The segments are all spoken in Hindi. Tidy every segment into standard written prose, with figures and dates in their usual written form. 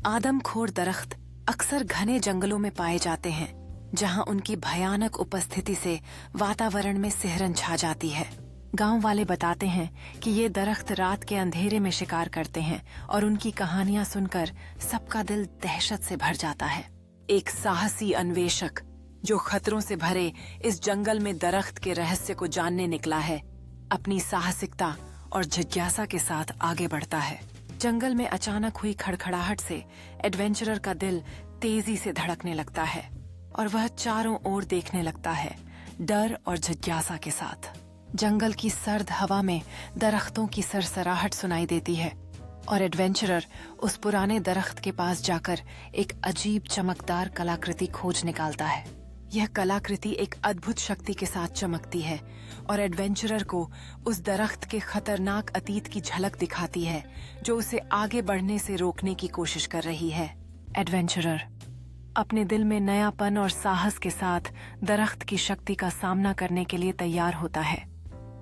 आदमखोर दरख्त अक्सर घने जंगलों में पाए जाते हैं, जहां उनकी भयानक उपस्थिति से वातावरण में सिहरन छा जाती है। गांव वाले बताते हैं कि ये दरख्त रात के अंधेरे में शिकार करते हैं और उनकी कहानियां सुनकर सबका दिल दहशत से भर जाता है। एक साहसी अन्वेषक जो खतरों से भरे इस जंगल में दरख्त के रहस्य को जानने निकला है, अपनी साहसिकता और जिज्ञासा के साथ आगे बढ़ता है। जंगल में अचानक हुई खड़खड़ाहट से एडवेंचरर का दिल तेजी से धड़कने लगता है और वह चारों ओर देखने लगता है, डर और जिज्ञासा के साथ। जंगल की सर्द हवा में दरख्तों की सरसराहट सुनाई देती है और एडवेंचरर उस पुराने दरख्त के पास जाकर एक अजीब चमकदार कलाकृति खोज निकालता है। यह कलाकृति एक अद्भुत शक्ति के साथ चमकती है और एडवेंचरर को उस दरख्त के खतरनाक अतीत की झलक दिखाती है, जो उसे आगे बढ़ने से रोकने की कोशिश कर रही है। एडवेंचरर अपने दिल में नयापन और साहस के साथ दरख्त की शक्ति का सामना करने के लिए तैयार होता है,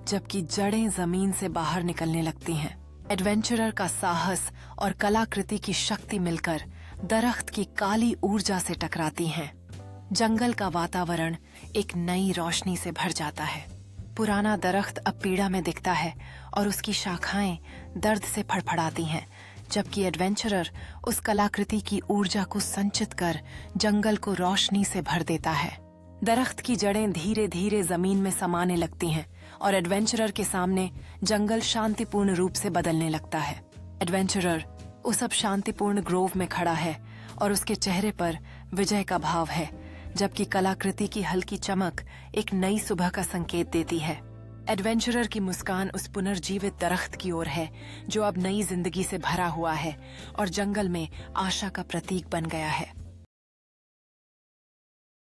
जबकि जड़ें जमीन से बाहर निकलने लगती हैं। एडवेंचरर का साहस और कलाकृति की शक्ति मिलकर दरख्त की काली ऊर्जा से टकराती हैं। जंगल का वातावरण एक नई रोशनी से भर जाता है। पुराना दरख्त अब पीड़ा में दिखता है और उसकी शाखाएं दर्द से फड़फड़ाती हैं, जबकि एडवेंचरर उस कलाकृति की ऊर्जा को संचित कर जंगल को रोशनी से भर देता है। दरख्त की जड़ें धीरे धीरे जमीन में समाने लगती हैं और एडवेंचरर के सामने जंगल शांतिपूर्ण रूप से बदलने लगता है। एडवेंचरर उस अब शांतिपूर्ण ग्रोव में खड़ा है और उसके चेहरे पर विजय का भाव है, जबकि कलाकृति की हल्की चमक एक नई सुबह का संकेत देती है। एडवेंचरर की मुस्कान उस पुनर्जीवित दरख्त की ओर है, जो अब नई जिंदगी से भरा हुआ है और जंगल में आशा का प्रतीक बन गया है।